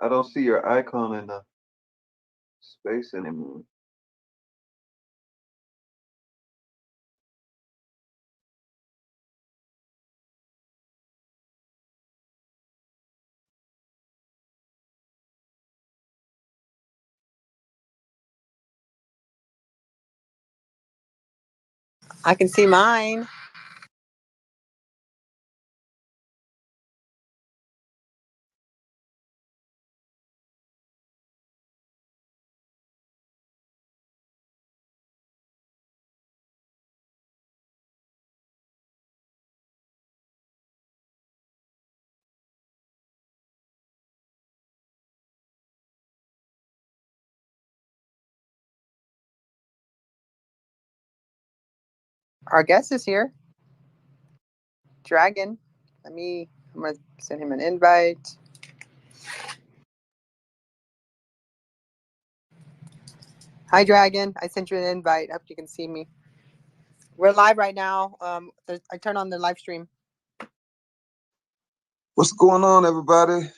I don't see your icon in the space anymore. I can see mine. Our guest is here, Dragon. I'm gonna send him an invite. Hi, Dragon. I sent you an invite. Hope you can see me. We're live right now. I turned on the live stream. What's going on, everybody?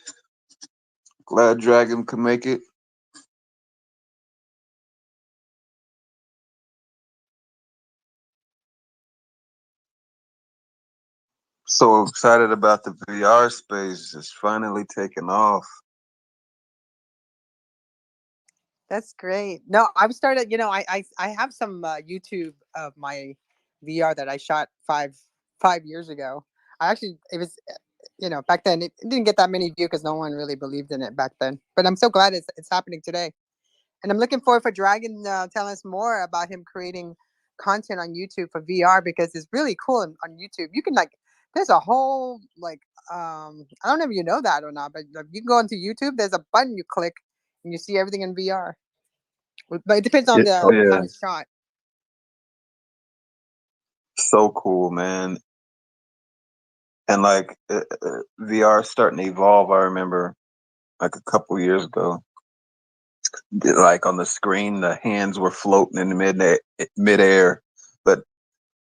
Glad Dragon could make it. So excited about the VR space. It's finally taking off. That's great. No, I've started. I have some YouTube of my VR that I shot five years ago. It was back then it didn't get that many views because no one really believed in it back then. But I'm so glad it's happening today, and I'm looking forward for Dragon telling us more about him creating content on YouTube for VR because it's really cool on YouTube. You can there's a whole I don't know if you know that or not, but you can go into YouTube. There's a button you click and you see everything in VR. But it depends on Oh how yeah, it's shot. so cool, man. And VR starting to evolve. I remember like a couple years ago, like on the screen, the hands were floating in the midair, but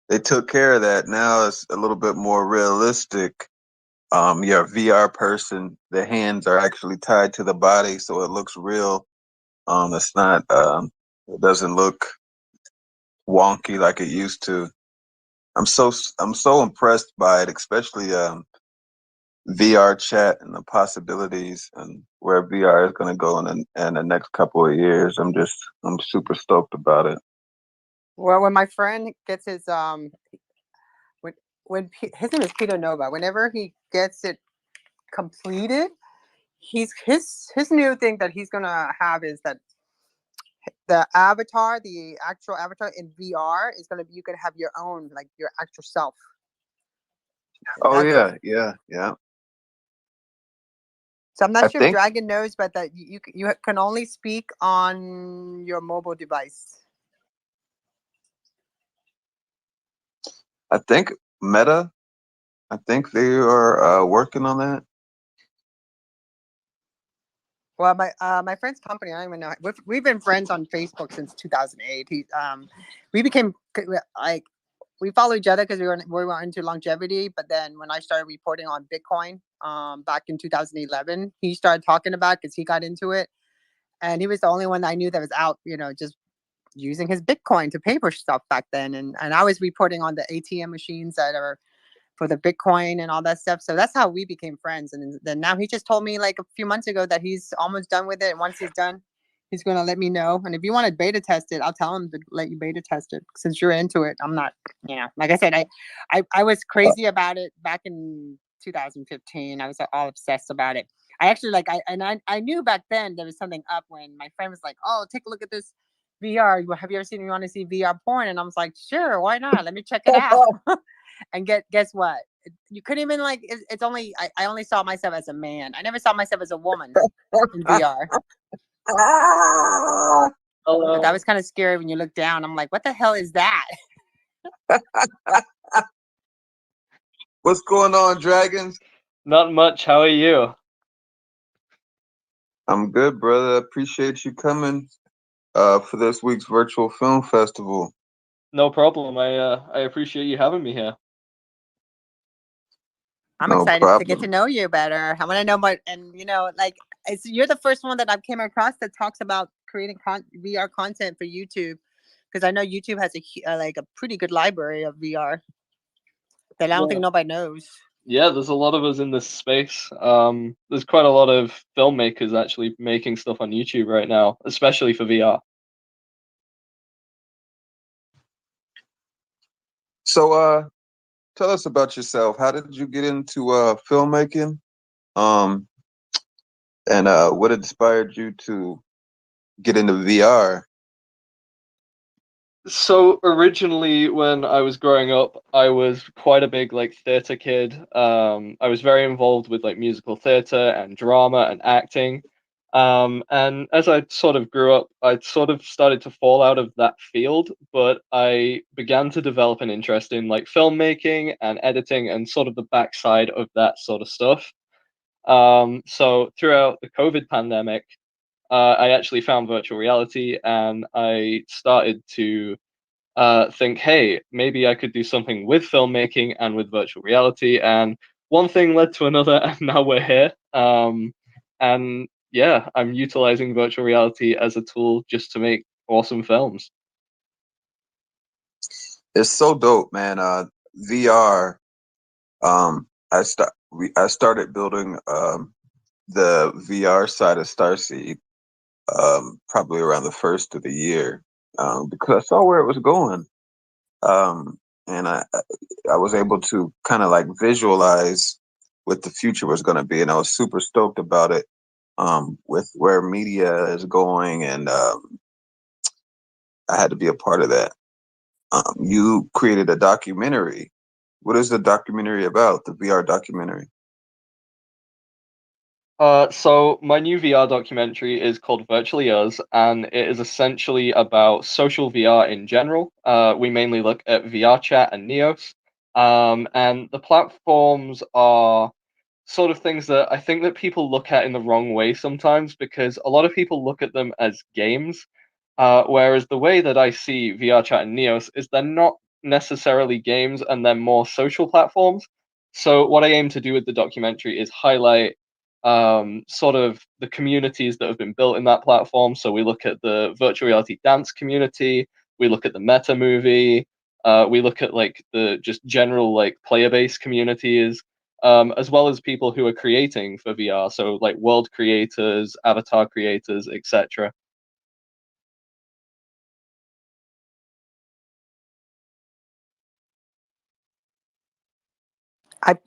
they took care of that. Now it's a little bit more realistic. You're a VR person. The hands are actually tied to the body, so it looks real. It's not. It doesn't look wonky like it used to. I'm so impressed by it, especially VRChat and the possibilities and where VR is going to go in the next couple of years. I'm super stoked about it. Well, when my friend gets his when his name is Peter Nova, whenever he gets it completed, his new thing that he's gonna have is that the actual avatar in VR is gonna be you can have your own your actual self. Oh That's yeah, yeah, yeah. so I'm not I sure if think Dragon knows, but that you can only speak on your mobile device. I think Meta. I think they are working on that. Well, my friend's company, I don't even know. We've been friends on Facebook since 2008. We became like we follow each other because we were into longevity. But then when I started reporting on Bitcoin, back in 2011, he started talking about because he got into it, and he was the only one I knew that was out, just using his Bitcoin to pay for stuff back then. And I was reporting on the ATM machines that are for the Bitcoin and all that stuff. So that's how we became friends. And then now he just told me like a few months ago that he's almost done with it. And once he's done, he's going to let me know. And if you want to beta test it, I'll tell him to let you beta test it since you're into it. I'm not, like I said, I was crazy about it back in 2015. I was all obsessed about it. I actually I knew back then there was something up when my friend was like, "Oh, take a look at this VR. Have you ever seen? You want to see VR porn?" And I was like, "Sure, why not? Let me check it out." And guess what? You couldn't even it's only I only saw myself as a man. I never saw myself as a woman in VR. But that was kind of scary when you look down. I'm like, what the hell is that? What's going on, Dragons? Not much. How are you? I'm good, brother. I appreciate you coming for this week's virtual film festival. No problem. I appreciate you having me here. I'm No excited to get to problem. know you better. I want to know more, and like you're the first one that I've came across that talks about creating VR content for YouTube, because I know YouTube has like a pretty good library of VR that I don't think nobody knows. Yeah, there's a lot of us in this space. There's quite a lot of filmmakers actually making stuff on YouTube right now, especially for VR. So, tell us about yourself. How did you get into filmmaking? Um, and what inspired you to get into VR? So originally, when I was growing up, I was quite a big like theater kid. I was very involved with like musical theater and drama and acting. And as I sort of grew up, I sort of started to fall out of that field, but I began to develop an interest in like filmmaking and editing and sort of the backside of that sort of stuff. So throughout the COVID pandemic, I actually found virtual reality and I started to think, hey, maybe I could do something with filmmaking and with virtual reality. And one thing led to another, and now we're here. And yeah, I'm utilizing virtual reality as a tool just to make awesome films. It's so dope, man. VR. I started building the VR side of Starseed probably around the first of the year because I saw where it was going. And I was able to kind of like visualize what the future was going to be, and I was super stoked about it. With where media is going, and I had to be a part of that. You created a documentary. What is the documentary about? The VR documentary? So my new VR documentary is called Virtually Us, and it is essentially about social VR in general. We mainly look at VRChat and Neos, and the platforms are sort of things that I think that people look at in the wrong way sometimes because a lot of people look at them as games, whereas the way that I see VRChat and Neos is they're not necessarily games and they're more social platforms. So what I aim to do with the documentary is highlight sort of the communities that have been built in that platform. So we look at the virtual reality dance community, we look at the meta movie, we look at like the just general like player base communities, as well as people who are creating for VR. So like world creators, avatar creators, etc.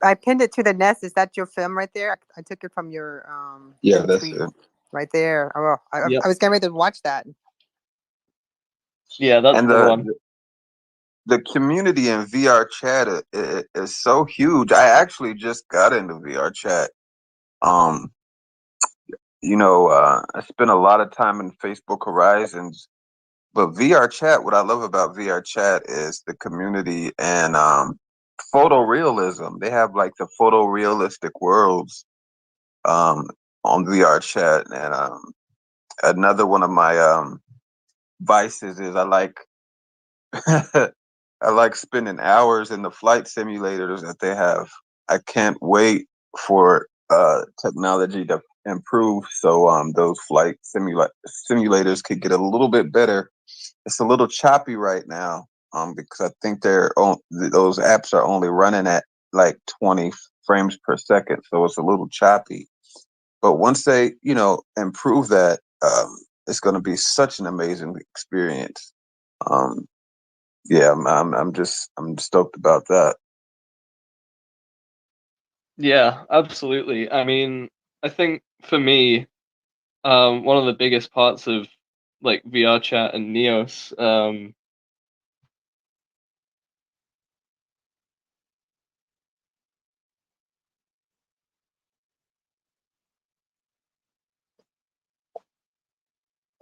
I pinned it to the nest. Is that your film right there? I took it from your Yeah, pinned that's tweet it. right there. Oh, Yep. I was getting ready to watch that. Yeah, that's And the one. the community in VR chat is so huge. I actually just got into VR chat. Um, I spent a lot of time in Facebook Horizons, but VR chat. What I love about VR chat is the community and photorealism. They have like the photorealistic worlds um, on VR chat, and another one of my vices is I like I like spending hours in the flight simulators that they have. I can't wait for technology to improve so those flight simulators could get a little bit better. It's a little choppy right now because I think those apps are only running at like 20 frames per second, so it's a little choppy. But once they, improve that, it's going to be such an amazing experience. Um, yeah, I'm stoked about that. Yeah, absolutely. I mean, I think for me, one of the biggest parts of like VR chat and Neos, I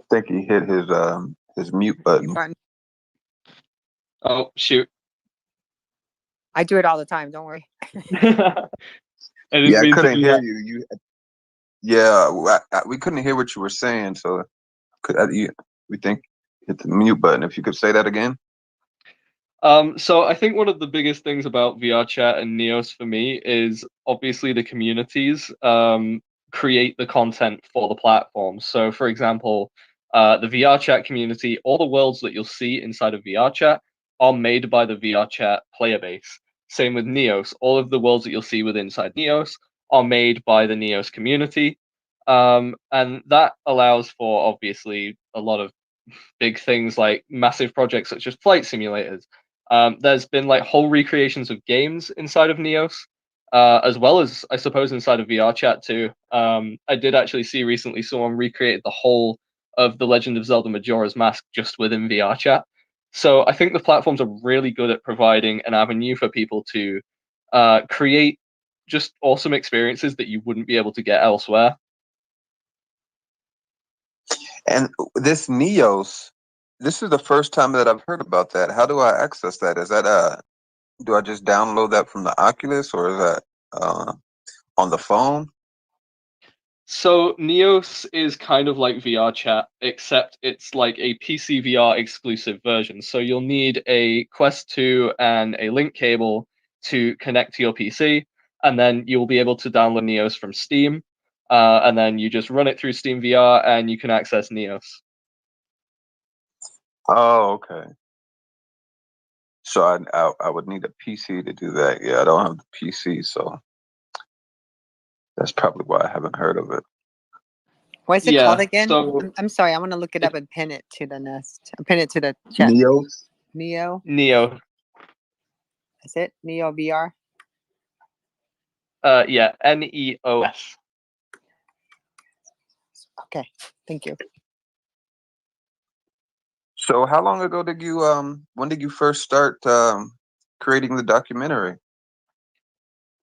think he hit his mute You button. find oh shoot. I do it all the time. Don't worry. I didn't Yeah, I mean to couldn't do hear that. you. Yeah, we couldn't hear what you were saying, so we think hit the mute button. If you could say that again. So I think one of the biggest things about VRChat and Neos for me is obviously the communities create the content for the platform. So for example, the VRChat community, all the worlds that you'll see inside of VRChat are made by the VRChat player base. Same with Neos. All of the worlds that you'll see within inside Neos are made by the Neos community. And that allows for obviously a lot of big things like massive projects such as flight simulators. There's been like whole recreations of games inside of Neos, as well as I suppose inside of VRChat too. I did actually see recently someone recreated the whole of the Legend of Zelda Majora's Mask just within VRChat. So I think the platforms are really good at providing an avenue for people to create just awesome experiences that you wouldn't be able to get elsewhere. And this Neos, this is the first time that I've heard about that. How do I access that? Is that do I just download that from the Oculus, or is that on the phone? So Neos is kind of like VRChat, except it's like a PC VR exclusive version. So you'll need a Quest 2 and a link cable to connect to your PC, and then you'll be able to download Neos from Steam. And then you just run it through Steam VR and you can access Neos. Oh, okay. So I would need a PC to do that. Yeah, I don't have the PC, so that's probably why I haven't heard of it. What's it called again? So I'm sorry. I want to look it up and pin it to the nest. Pin it to the chat. Neos? Neo. Neo. Is it Neo VR? Yeah, Neos. Okay, thank you. So how long ago did you when did you first start creating the documentary?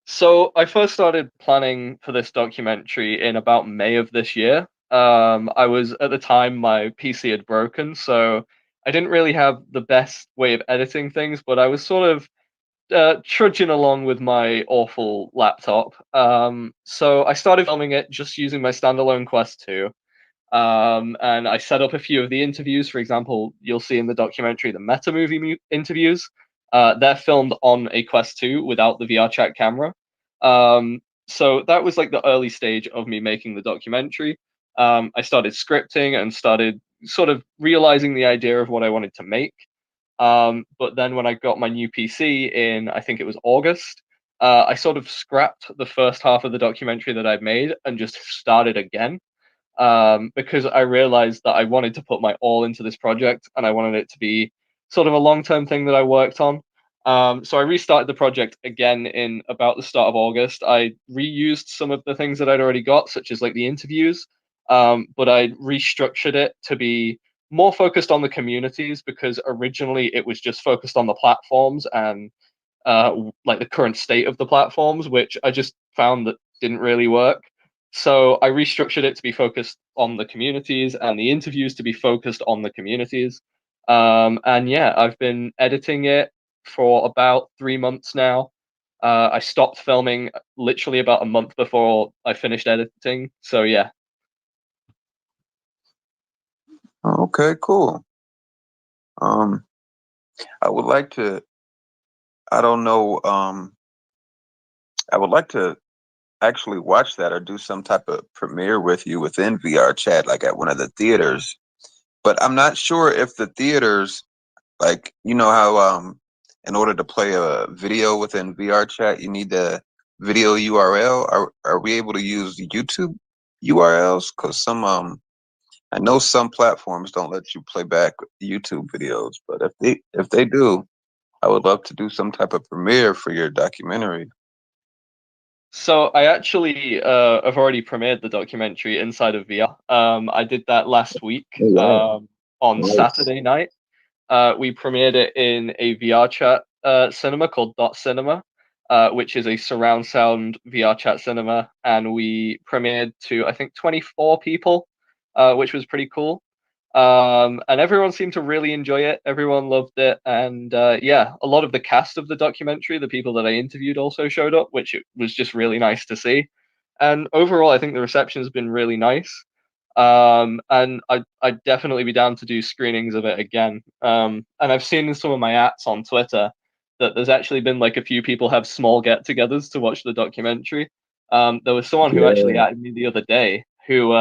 So I first started planning for this documentary in about May of this year. I was at the time my PC had broken, so I didn't really have the best way of editing things, but I was sort of trudging along with my awful laptop. So I started filming it just using my standalone Quest 2. And I set up a few of the interviews. For example, you'll see in the documentary the meta movie interviews. They're filmed on a Quest 2 without the VRChat camera. So that was like the early stage of me making the documentary. I started scripting and started sort of realizing the idea of what I wanted to make. But then when I got my new PC in, I think it was August, I sort of scrapped the first half of the documentary that I'd made and just started again, because I realized that I wanted to put my all into this project and I wanted it to be sort of a long term thing that I worked on. So I restarted the project again in about the start of August. I reused some of the things that I'd already got, such as like the interviews, but I restructured it to be more focused on the communities because originally it was just focused on the platforms and like the current state of the platforms, which I just found that didn't really work. So I restructured it to be focused on the communities and the interviews to be focused on the communities. And yeah, I've been editing it for about 3 months now. I stopped filming literally about a month before I finished editing. So yeah. Okay, cool. I would like to, I don't know, I would like to actually watch that or do some type of premiere with you within VRChat, like at one of the theaters. But I'm not sure if the theaters, like, you know how in order to play a video within VRChat, you need the video URL. Are we able to use YouTube URLs? Because some I know some platforms don't let you play back YouTube videos, but if they do, I would love to do some type of premiere for your documentary. So I actually have already premiered the documentary inside of VR. I did that last week Oh wow. on Nice. Saturday night. We premiered it in a VR chat cinema called Dot Cinema, which is a surround sound VR chat cinema, and we premiered to I think 24 people, which was pretty cool. And everyone seemed to really enjoy it. Everyone loved it, and yeah, a lot of the cast of the documentary, the people that I interviewed, also showed up, which was just really nice to see. And overall, I think the reception has been really nice. And I'd definitely be down to do screenings of it again. And I've seen in some of my ats on Twitter that there's actually been like a few people have small get-togethers to watch the documentary. There was someone who actually Yeah, added me the other day who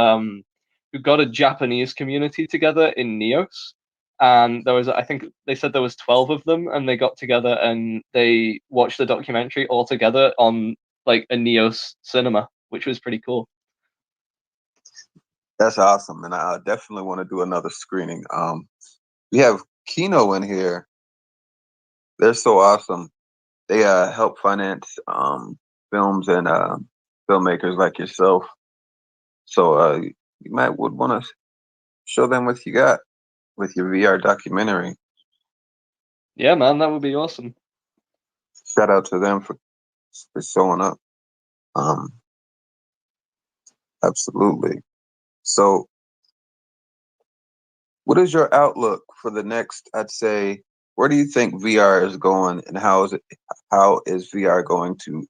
got a Japanese community together in Neos, and there was, I think they said there was 12 of them, and they got together and they watched the documentary all together on like a Neos cinema, which was pretty cool. that's awesome, and I definitely want to do another screening. We have Kino in here. They're so awesome. They help finance films and filmmakers like yourself. So you might would want to show them what you got with your VR documentary. Yeah, man, that would be awesome. Shout out to them for showing up. Um, absolutely. So, what is your outlook for the next? I'd say, where do you think VR is going, and how is it? How is VR going to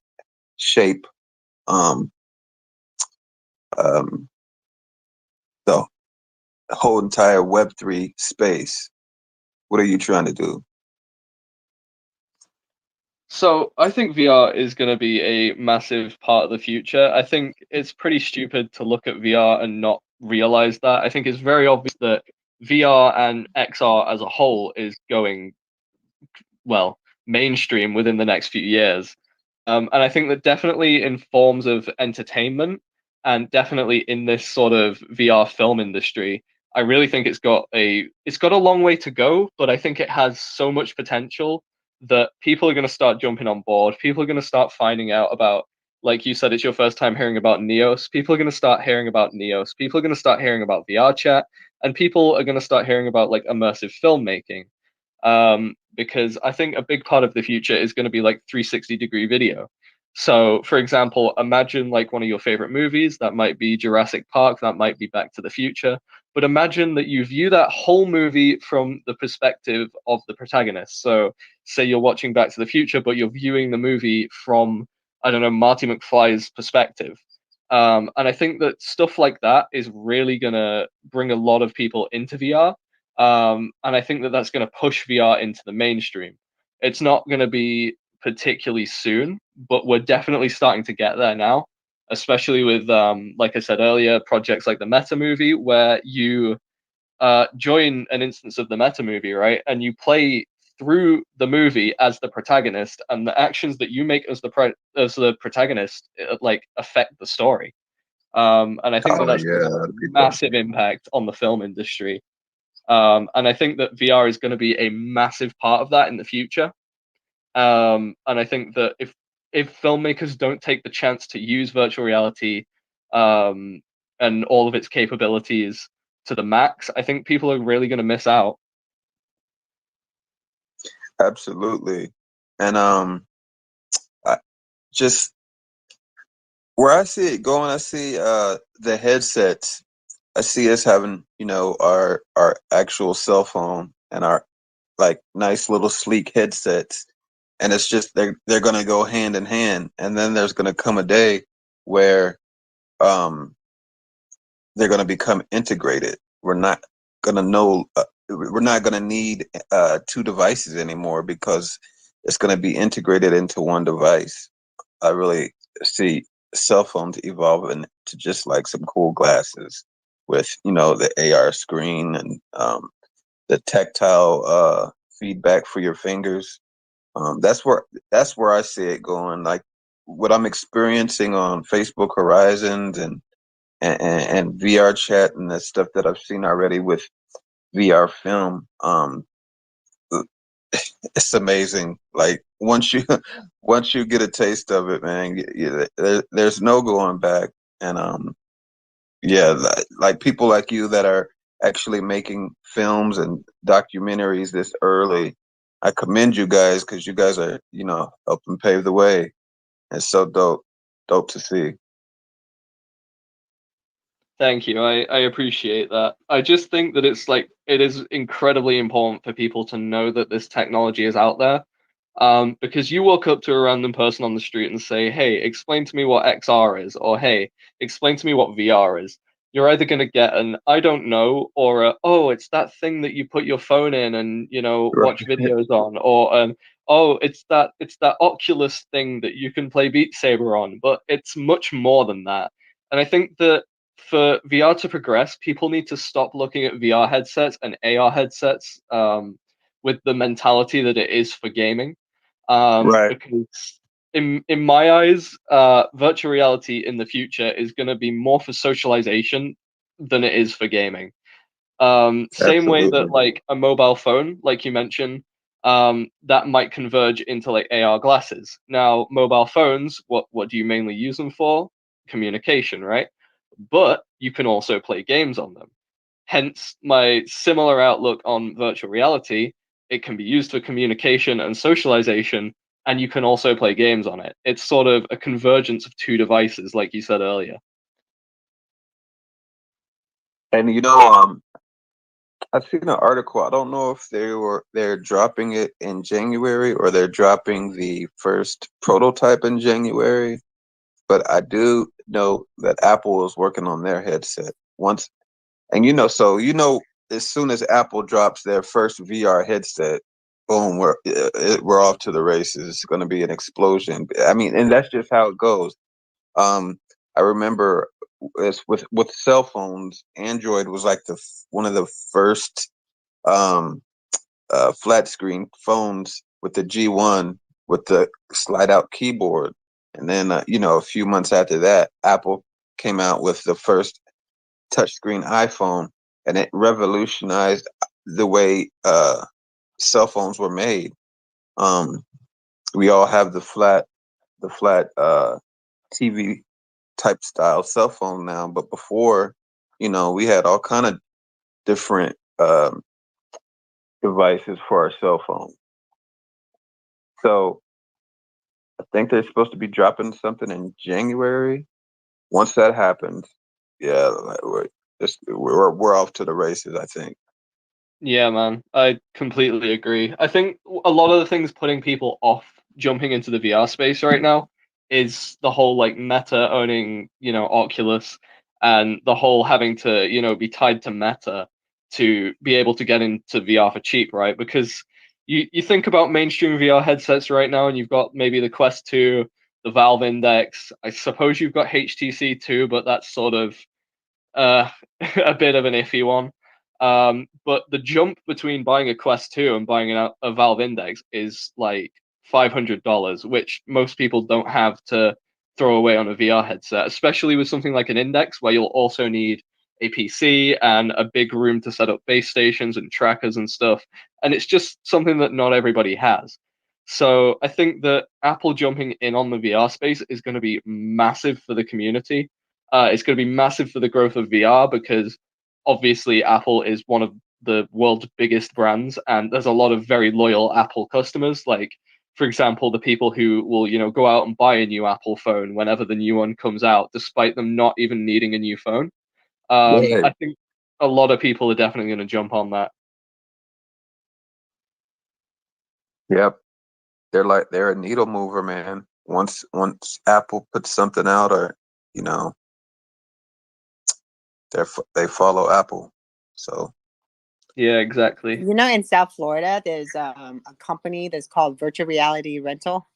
shape um, um, the whole entire Web3 space? What are you trying to do? So I think VR is going to be a massive part of the future. I think it's pretty stupid to look at VR and not realize that. I think it's very obvious that VR and XR as a whole is going, well, mainstream within the next few years. And I think that definitely in forms of entertainment and definitely in this sort of VR film industry, I really think it's got a long way to go, but I think it has so much potential that people are going to start jumping on board. People are going to start finding out about, like you said, it's your first time hearing about Neos. People are going to start hearing about Neos. People are going to start hearing about VRChat, and people are going to start hearing about like immersive filmmaking. Because I think a big part of the future is going to be like 360-degree video. So, for example, imagine like one of your favorite movies, that might be Jurassic Park, that might be Back to the Future, but imagine that you view that whole movie from the perspective of the protagonist. So, say you're watching Back to the Future, but you're viewing the movie from, I don't know, Marty McFly's perspective. And I think that stuff like that is really going to bring a lot of people into VR, and I think that that's going to push VR into the mainstream. It's not going to be particularly soon, but we're definitely starting to get there now, especially with, like I said earlier, projects like the Meta movie, where you join an instance of the Meta movie, right? And you play through the movie as the protagonist, and the actions that you make as the protagonist like affect the story. And I think that Oh that's going yeah, to have a that'd be dope. massive impact on the film industry. And I think that VR is going to be a massive part of that in the future. And I think that if filmmakers don't take the chance to use virtual reality um, and all of its capabilities to the max, I think people are really going to miss out. Absolutely. And I just where I see it going, I see the headsets. I see us having, our actual cell phone and our like nice little sleek headsets. And it's just they're gonna go hand in hand. And then there's gonna come a day where um they're gonna become integrated. We're not gonna need two devices anymore because it's gonna be integrated into one device. I really see cell phones evolving to just like some cool glasses with, the AR screen and the tactile feedback for your fingers. That's where I see it going. Like what I'm experiencing on Facebook Horizons and VRChat and the stuff that I've seen already with VR film. It's amazing. Like once you once you get a taste of it, man, there's no going back. And yeah, like people like you that are actually making films and documentaries this early, I commend you guys because you guys are, helping pave the way. It's so dope to see. Thank you. I appreciate that. I just think that it is incredibly important for people to know that this technology is out there. Because you walk up to a random person on the street and say, "Hey, explain to me what XR is," or "Hey, explain to me what VR is." you're either going to get an I don't know, or a, oh, it's that thing that you put your phone in and watch Right. videos on, or oh, it's that Oculus thing that you can play Beat Saber on. But it's much more than that. And I think that for VR to progress, people need to stop looking at VR headsets and AR headsets with the mentality that it is for gaming. Right. Because in my eyes, virtual reality in the future is going to be more for socialization than it is for gaming. Same way that Absolutely. like a mobile phone, like you mentioned, that might converge into like AR glasses. Now, mobile phones, what do you mainly use them for? Communication, right? But you can also play games on them. Hence, my similar outlook on virtual reality. It can be used for communication and socialization, and you can also play games on it. It's sort of a convergence of two devices, like you said earlier. And I've seen an article. I don't know if they're dropping it in January or they're dropping the first prototype in January, but I do know that Apple is working on their headset once. And as soon as Apple drops their first VR headset, boom, we're off to the races. It's going to be an explosion. I mean, and that's just how it goes. I remember with cell phones, Android was like one of the first um, flat screen phones with the G1 with the slide out keyboard, and then a few months after that, Apple came out with the first touchscreen iPhone, and it revolutionized the way cell phones were made. We all have the flat TV type style cell phone now, but before, we had all kind of different devices for our cell phone. So I think they're supposed to be dropping something in January. Once that happens, yeah, we're off to the races, I think. Yeah, man, I completely agree. I think a lot of the things putting people off jumping into the VR space right now is the whole like Meta owning, Oculus, and the whole having to, be tied to Meta to be able to get into VR for cheap, right? Because you think about mainstream VR headsets right now, and you've got maybe the Quest 2, the Valve Index. I suppose you've got HTC 2, but that's sort of uh, a bit of an iffy one. But the jump between buying a Quest 2 and buying a Valve Index is like $500, which most people don't have to throw away on a VR headset, especially with something like an Index, where you'll also need a PC and a big room to set up base stations and trackers and stuff. And it's just something that not everybody has. So I think that Apple jumping in on the VR space is going to be massive for the community. It's going to be massive for the growth of VR because obviously Apple is one of the world's biggest brands, and there's a lot of very loyal Apple customers. Like, for example, the people who will, go out and buy a new Apple phone whenever the new one comes out, despite them not even needing a new phone. Right. I think a lot of people are definitely going to jump on that. Yep. They're a needle mover, man. Once Apple puts something out, or you know, they follow Apple. So Yeah, exactly. In South Florida, there's a company that's called Virtual Reality Rental.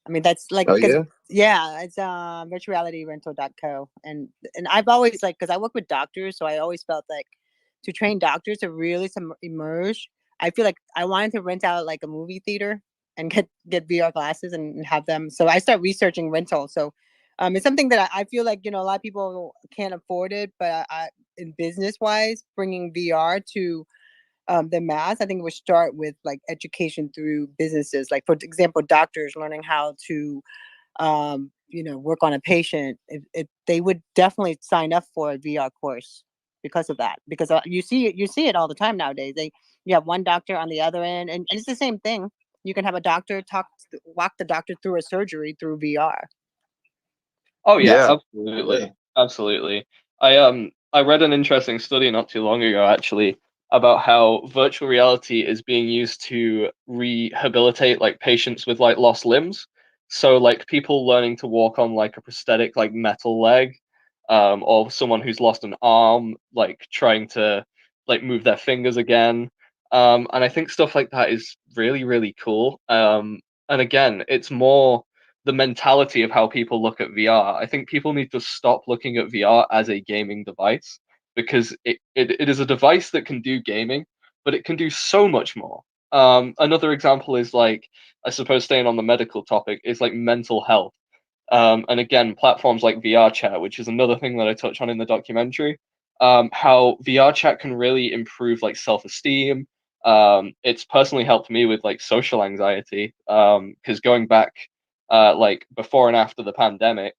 I mean, that's like oh because yeah, yeah, it's virtualrealityrental.co, and I've always like because I work with doctors, so I always felt like to train doctors to really immerse. I feel like I wanted to rent out like a movie theater and get VR glasses and have them. So I start researching rental. So it's something that I feel like a lot of people can't afford it, but in business wise, bringing VR to the mass, I think it would start with like education through businesses. Like for example, doctors learning how to, work on a patient. They would definitely sign up for a VR course because of that. Because you see it all the time nowadays. You have one doctor on the other end, and it's the same thing. You can have a doctor walk the doctor through a surgery through VR. Oh yeah, yeah, yeah. absolutely. Absolutely. I read an interesting study not too long ago actually about how virtual reality is being used to rehabilitate like patients with like lost limbs. So like people learning to walk on like a prosthetic like metal leg. or someone who's lost an arm, like trying to like move their fingers again. And I think stuff like that is really, really cool. And again, it's more the mentality of how people look at VR. I think people need to stop looking at VR as a gaming device because it is a device that can do gaming, but it can do so much more. Another example is like, I suppose staying on the medical topic, is like mental health. And again, platforms like VRChat, which is another thing that I touch on in the documentary, how VRChat can really improve like self-esteem. It's personally helped me with like social anxiety, because going back like before and after the pandemic,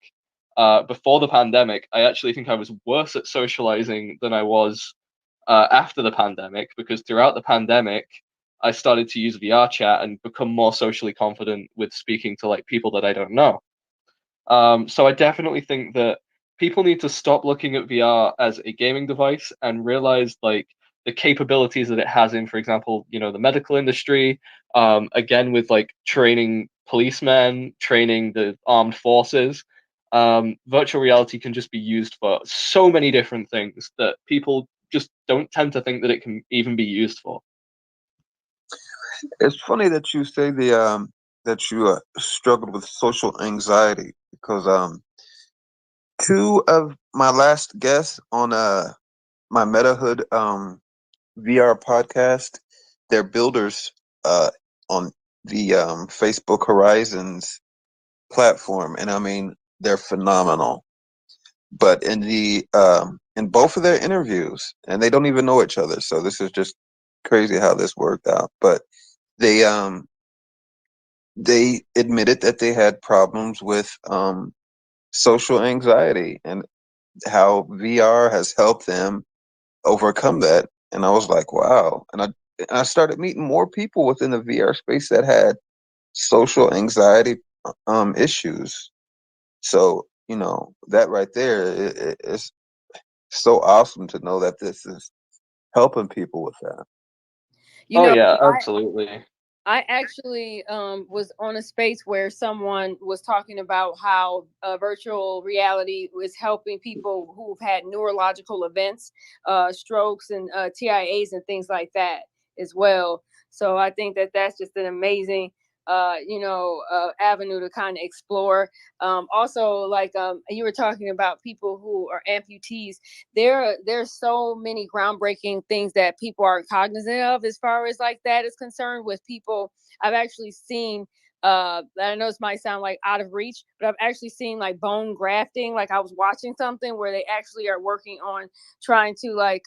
before the pandemic, I actually think I was worse at socializing than I was after the pandemic, because throughout the pandemic, I started to use VRChat and become more socially confident with speaking to like people that I don't know. So I definitely think that people need to stop looking at VR as a gaming device and realize like the capabilities that it has in, for example, the medical industry. Again, with like training policemen, training the armed forces. Virtual reality can just be used for so many different things that people just don't tend to think that it can even be used for. It's funny that you say that you struggled with social anxiety because two of my last guests on my MetaHood VR podcast, they're builders on the Facebook Horizons platform, and I mean they're phenomenal. But in both of their interviews, and they don't even know each other, so this is just crazy how this worked out. But they they admitted that they had problems with social anxiety and how VR has helped them overcome that. And I was like, wow. And I started meeting more people within the VR space that had social anxiety issues. So, that right there is so awesome to know that this is helping people with that. You Oh know, yeah, absolutely. I actually was on a space where someone was talking about how virtual reality was helping people who've had neurological events, strokes and TIAs and things like that as well. So I think that that's just an amazing, avenue to kind of explore. Also, like you were talking about people who are amputees. There's so many groundbreaking things that people aren't cognizant of as far as like that is concerned with people. I've actually seen I know this might sound like out of reach, but I've actually seen like bone grafting. Like I was watching something where they actually are working on trying to like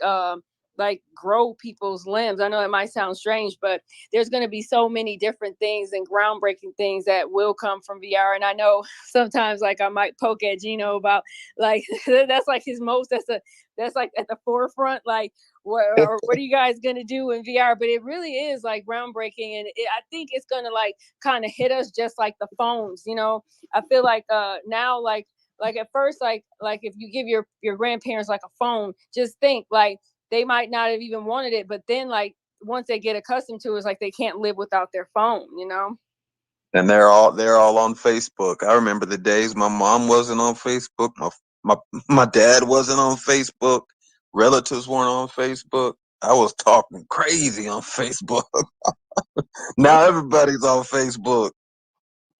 grow people's limbs. I know it might sound strange, but there's going to be so many different things and groundbreaking things that will come from VR. And I know sometimes like I might poke at Gino about like that's like his most that's like at the forefront, like what are you guys gonna do in VR? But it really is like groundbreaking, and I think it's gonna like kind of hit us just like the phones. I feel like now like at first like if you give your grandparents like a phone, just think like they might not have even wanted it, but then like once they get accustomed to it, it's like they can't live without their phone. And they're all on Facebook. I remember the days my mom wasn't on Facebook, my my dad wasn't on Facebook, relatives weren't on Facebook. I was talking crazy on Facebook. Now everybody's on Facebook.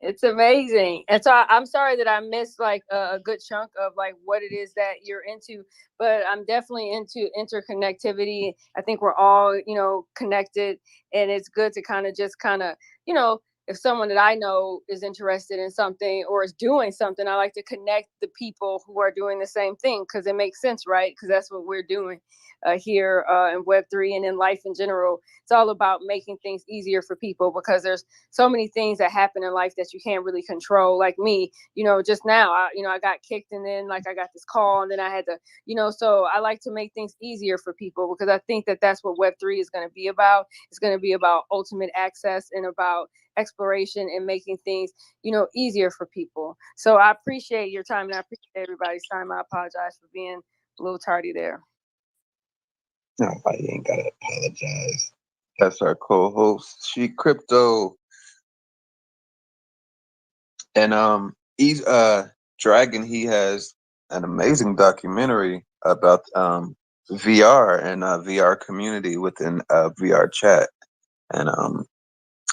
It's amazing. And so I'm sorry that I missed like a good chunk of like what it is that you're into, but I'm definitely into interconnectivity. I think we're all, connected, and it's good to you know, if someone that I know is interested in something or is doing something, I like to connect the people who are doing the same thing because it makes sense, right? Because that's what we're doing here in Web3 and in life in general. It's all about making things easier for people because there's so many things that happen in life that you can't really control. Like me, just now, I got kicked and then like I got this call and then I had to, so I like to make things easier for people because I think that that's what Web3 is going to be about. It's going to be about ultimate access and about exploration and making things, easier for people. So I appreciate your time and I appreciate everybody's time. I apologize for being a little tardy there. Nobody ain't gotta apologize. That's our co-host, She Crypto. And he's Dragon, he has an amazing documentary about VR and VR community within VRChat, and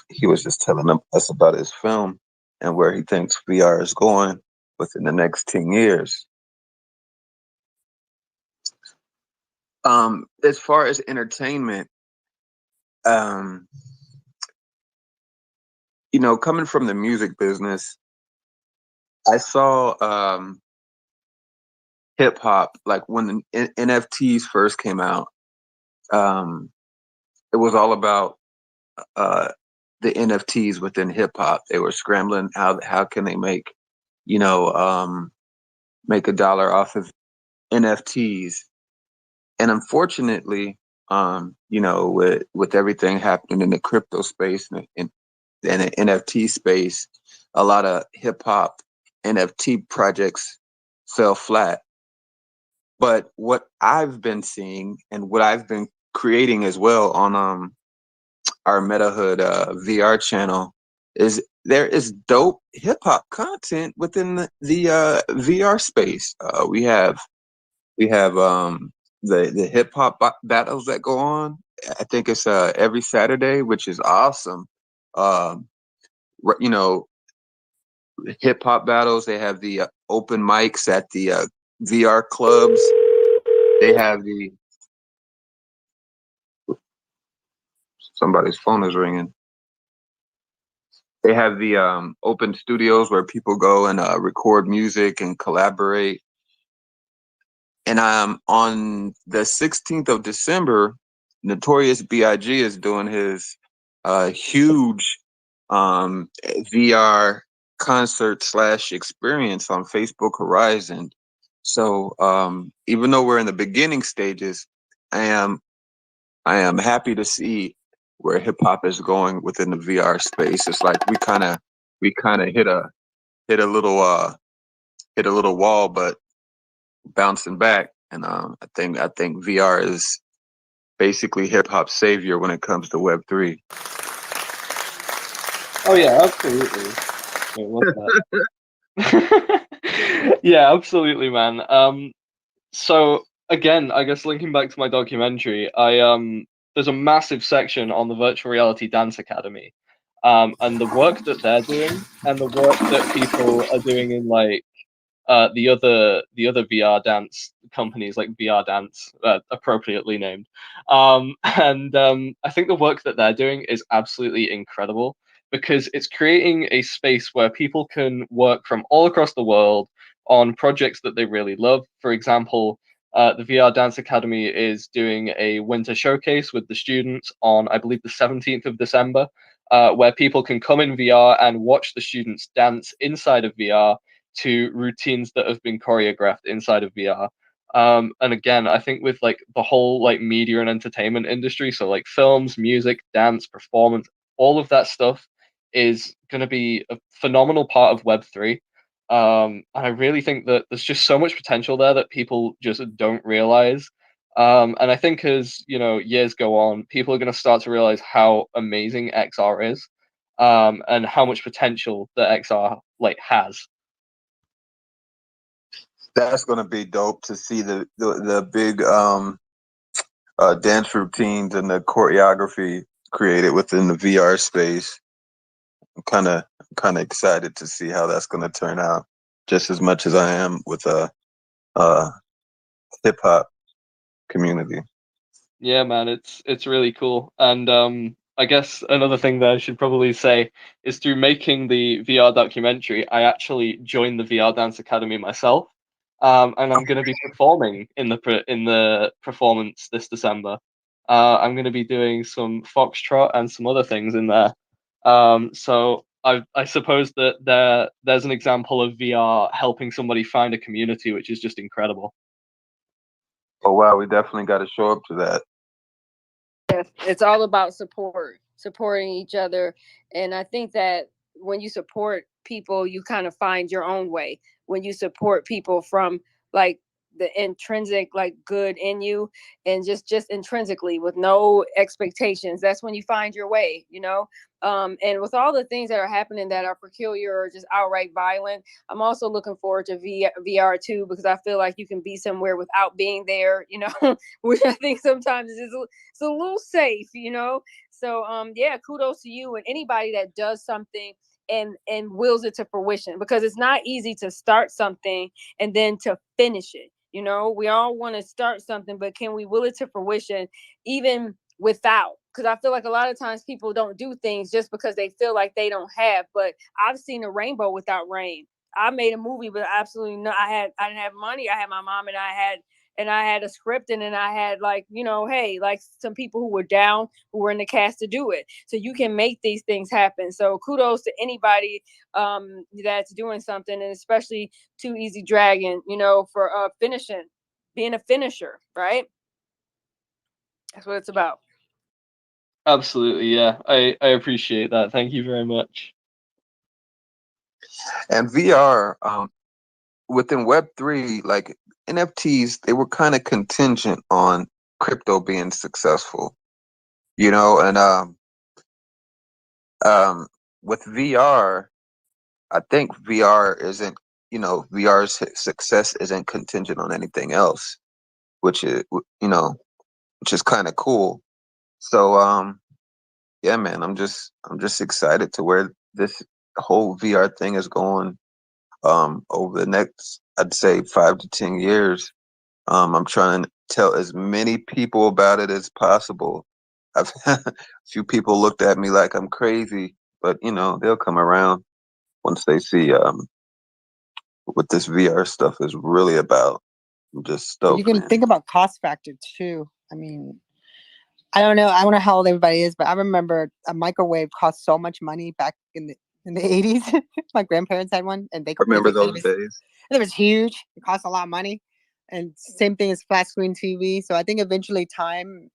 he was just telling us about his film and where he thinks VR is going within the next 10 years. As far as entertainment, you know, coming from the music business, I saw hip hop, like when the NFTs first came out. It was all about the NFTs within hip hop. They were scrambling how can they make, you know, make a dollar off of NFTs. And unfortunately, you know, with everything happening in the crypto space and the NFT space, a lot of hip hop NFT projects fell flat. But what I've been seeing and what I've been creating as well on our MetaHood VR channel is there is dope hip hop content within the VR space. We have the hip hop battles that go on. I think it's every Saturday, which is awesome. You know, hip hop battles. They have the open mics at the VR clubs. They have the somebody's phone is ringing. They have the open studios where people go and record music and collaborate. And on the 16th of December, Notorious B.I.G. is doing his huge VR concert / experience on Facebook Horizon. So even though we're in the beginning stages, I am happy to see where hip hop is going within the VR space. It's like we kind of hit a little wall, but bouncing back. And I think VR is basically hip hop's savior when it comes to Web3. Oh yeah, absolutely. Wait, what's that? Yeah, absolutely, man. So again, I guess linking back to my documentary, there's a massive section on the Virtual Reality Dance Academy, and the work that they're doing, and the work that people are doing in like the other VR dance companies like VR Dance, appropriately named, and I think the work that they're doing is absolutely incredible because it's creating a space where people can work from all across the world on projects that they really love. For example, the VR Dance Academy is doing a winter showcase with the students on, I believe, the 17th of December, where people can come in VR and watch the students dance inside of VR to routines that have been choreographed inside of VR. And again, I think with like the whole like media and entertainment industry, so like films, music, dance, performance, all of that stuff is going to be a phenomenal part of Web3. And I really think that there's just so much potential there that people just don't realize. And I think as you know years go on, people are going to start to realize how amazing XR is, and how much potential that XR like has. That's gonna be dope to see the big dance routines and the choreography created within the VR space. I'm kind of excited to see how that's gonna turn out, just as much as I am with a hip hop community. Yeah, man, it's really cool. And I guess another thing that I should probably say is through making the VR documentary, I actually joined the VR Dance Academy myself. And I'm going to be performing in the performance this December. I'm going to be doing some foxtrot and some other things in there. So I suppose that there's an example of VR helping somebody find a community, which is just incredible. Oh wow, we definitely got to show up to that. Yes, it's all about supporting each other. And I think that when you support people, you kind of find your own way. When you support people from like the intrinsic like good in you, and just intrinsically with no expectations, that's when you find your way, you know. And with all the things that are happening that are peculiar or just outright violent, I'm also looking forward to VR too, because I feel like you can be somewhere without being there, you know, which I think sometimes it's a little safe, you know. So yeah, kudos to you and anybody that does something and wills it to fruition, because it's not easy to start something and then to finish it. You know, we all want to start something, but can we will it to fruition even without? Because I feel like a lot of times people don't do things just because they feel like they don't have. But I've seen a rainbow without rain. I made a movie, but absolutely no. I didn't have money. I had my mom, and I had a script, and then I had, like, you know, hey, like some people who were down, who were in the cast to do it. So you can make these things happen. So kudos to anybody that's doing something, and especially TwoEzDragon, you know, for finishing, being a finisher, right? That's what it's about. Absolutely, yeah. I appreciate that. Thank you very much. And VR, within Web3, like NFTs, they were kind of contingent on crypto being successful, you know. And with VR, I think VR isn't, you know, VR's success isn't contingent on anything else, which is, you know, which is kind of cool. So, yeah, man, I'm just excited to where this whole VR thing is going. Over the next, I'd say 5 to 10 years. I'm trying to tell as many people about it as possible. I've a few people looked at me like I'm crazy, but you know, they'll come around once they see what this VR stuff is really about. I'm just You stoked, can man. think about cost factor too. I mean, I don't know how old everybody is, but I remember a microwave cost so much money back in the 80s. My grandparents had one, and Remember those days? it was huge. It cost a lot of money, and same thing as flat screen TV. So I think eventually time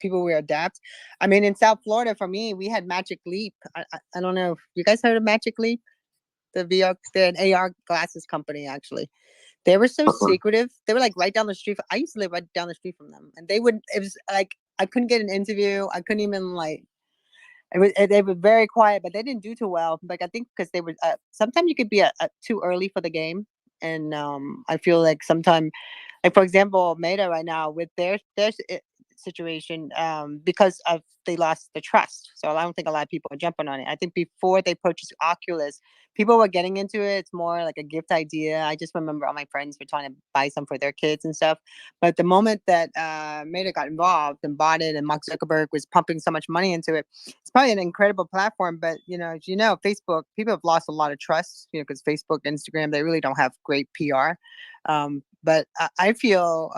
people will adapt. I mean, in South Florida, for me, we had Magic Leap. I don't know if you guys heard of Magic Leap, the VR, they're an AR glasses company actually. They were so secretive. They were like right down the street. I used to live right down the street from them, and they would. It was like I couldn't get an interview. I couldn't even like. They were very quiet, but they didn't do too well. Like I think because they were. Sometimes you could be too early for the game, and I feel like sometimes, like for example, Meta right now with their situation, because of they lost the trust. So I don't think a lot of people are jumping on it. I think before they purchased Oculus, people were getting into it. It's more like a gift idea. I just remember all my friends were trying to buy some for their kids and stuff. But the moment that Meta got involved and bought it, and Mark Zuckerberg was pumping so much money into it, it's probably an incredible platform. But you know, as you know, Facebook, people have lost a lot of trust. You know, because Facebook, Instagram, they really don't have great PR. But I feel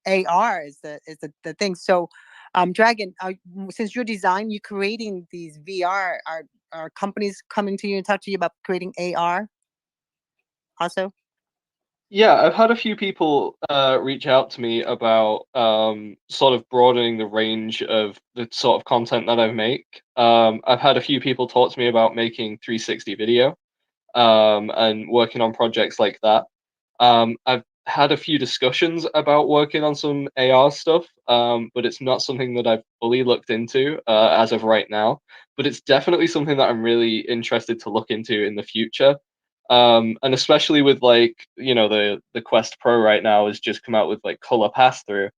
AR is the thing. So, Dragon, since you're you creating these VR, are companies coming to you and talk to you about creating AR also? Yeah, I've had a few people reach out to me about sort of broadening the range of the sort of content that I make. I've had a few people talk to me about making 360 video and working on projects like that. I've had a few discussions about working on some AR stuff, but it's not something that I've fully looked into as of right now. But it's definitely something that I'm really interested to look into in the future. And especially with, like, you know, the Quest Pro right now has just come out with like color pass through.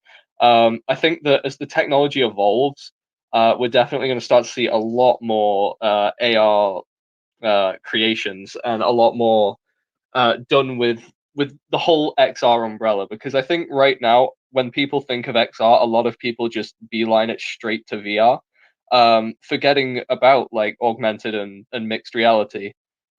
I think that as the technology evolves, we're definitely going to start to see a lot more AR creations and a lot more done with the whole XR umbrella, because I think right now when people think of XR, a lot of people just beeline it straight to VR, forgetting about like augmented and mixed reality.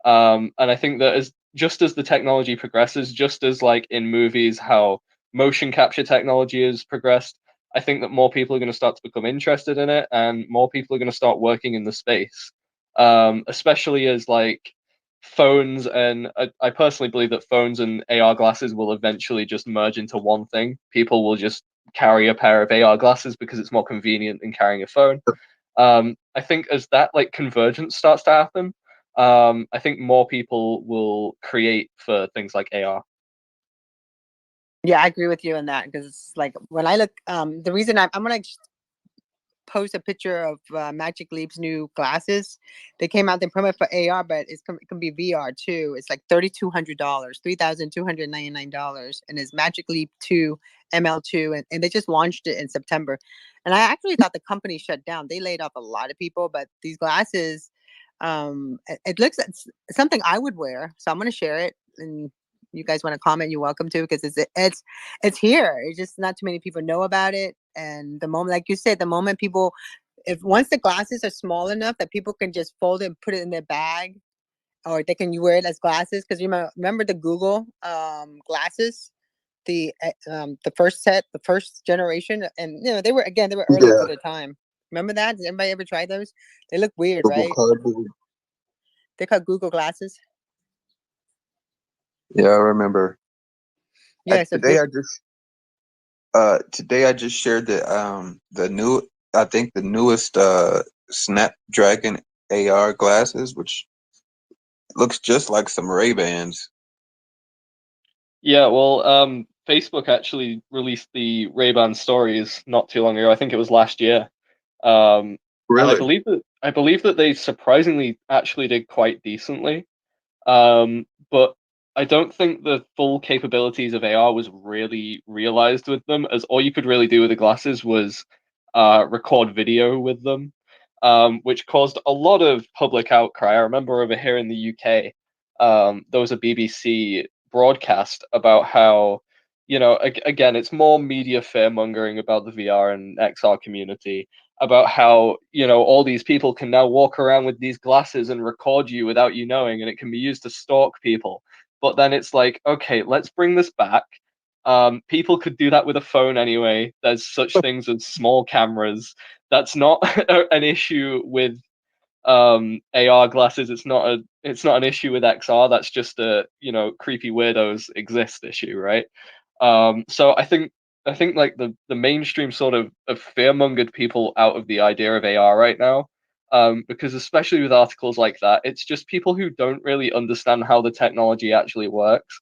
And I think that just as the technology progresses, just as like in movies how motion capture technology has progressed, I think that more people are going to start to become interested in it, and more people are going to start working in the space. Especially as like phones, and I personally believe that phones and AR glasses will eventually just merge into one thing. People will just carry a pair of AR glasses because it's more convenient than carrying a phone. I think as that like convergence starts to happen, I think more people will create for things like AR. Yeah, I agree with you on that because it's like when I look, the reason I'm gonna post a picture of Magic Leap's new glasses. They came out, they promote for AR, but it can be VR too. It's like $3,200, $3,299, and it's Magic Leap 2 ML2, and they just launched it in September. And I actually thought the company shut down. They laid off a lot of people, but these glasses, it looks it's something I would wear. So I'm gonna share it, and you guys want to comment, you're welcome to, because it's here. It's just not too many people know about it. And the moment, like you said, the moment people, if once the glasses are small enough that people can just fold it and put it in their bag, or they can wear it as glasses. Because you remember the Google glasses, the first set, the first generation, and they were early for their time. Remember that? Did anybody ever try those? They look weird, Google right? Cardboard. They're called Google glasses. Yeah, I remember. Yeah. So Today I just shared the new, I think the newest Snapdragon AR glasses, which looks just like some Ray-Bans. Yeah, well, Facebook actually released the Ray-Ban stories not too long ago. I think it was last year. And Really? I believe that they surprisingly actually did quite decently. But I don't think the full capabilities of AR was really realized with them, as all you could really do with the glasses was record video with them, which caused a lot of public outcry. I remember over here in the UK, there was a BBC broadcast about how, again, it's more media fear mongering about the VR and XR community, about how, all these people can now walk around with these glasses and record you without you knowing, and it can be used to stalk people. But then it's like, okay, let's bring this back. People could do that with a phone anyway. There's such things as small cameras. That's not an issue with AR glasses. It's not an issue with XR. That's just a creepy weirdos exist issue, right? So I think like the mainstream sort of fear-mongered people out of the idea of AR right now, because especially with articles like that, it's just people who don't really understand how the technology actually works,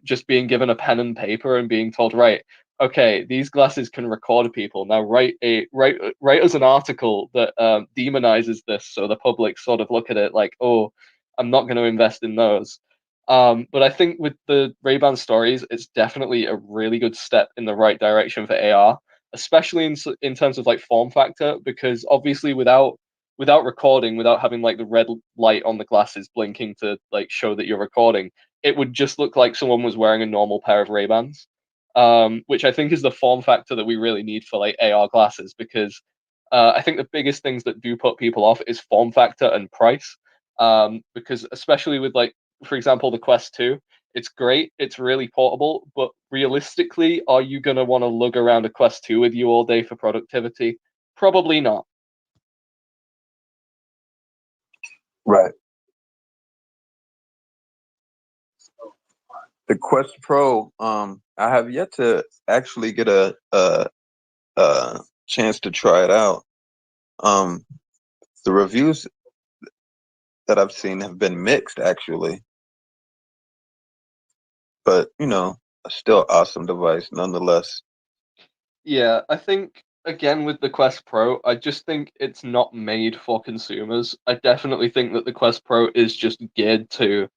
just being given a pen and paper and being told, right, okay, these glasses can record people. Now write us an article that demonizes this, so the public sort of look at it like, oh, I'm not going to invest in those. But I think with the Ray-Ban stories, it's definitely a really good step in the right direction for AR, especially in terms of like form factor, because obviously without recording, without having like the red light on the glasses blinking to like show that you're recording, it would just look like someone was wearing a normal pair of Ray-Bans, which I think is the form factor that we really need for like AR glasses, because I think the biggest things that do put people off is form factor and price. Because especially with like, for example, the Quest 2, it's great, it's really portable, but realistically, are you going to want to lug around a Quest 2 with you all day for productivity? Probably not. Right. The Quest Pro, I have yet to actually get a chance to try it out. The reviews that I've seen have been mixed, actually, but a still awesome device nonetheless. Yeah, I think again with the Quest Pro, I just think it's not made for consumers. I definitely think that the Quest Pro is just geared to,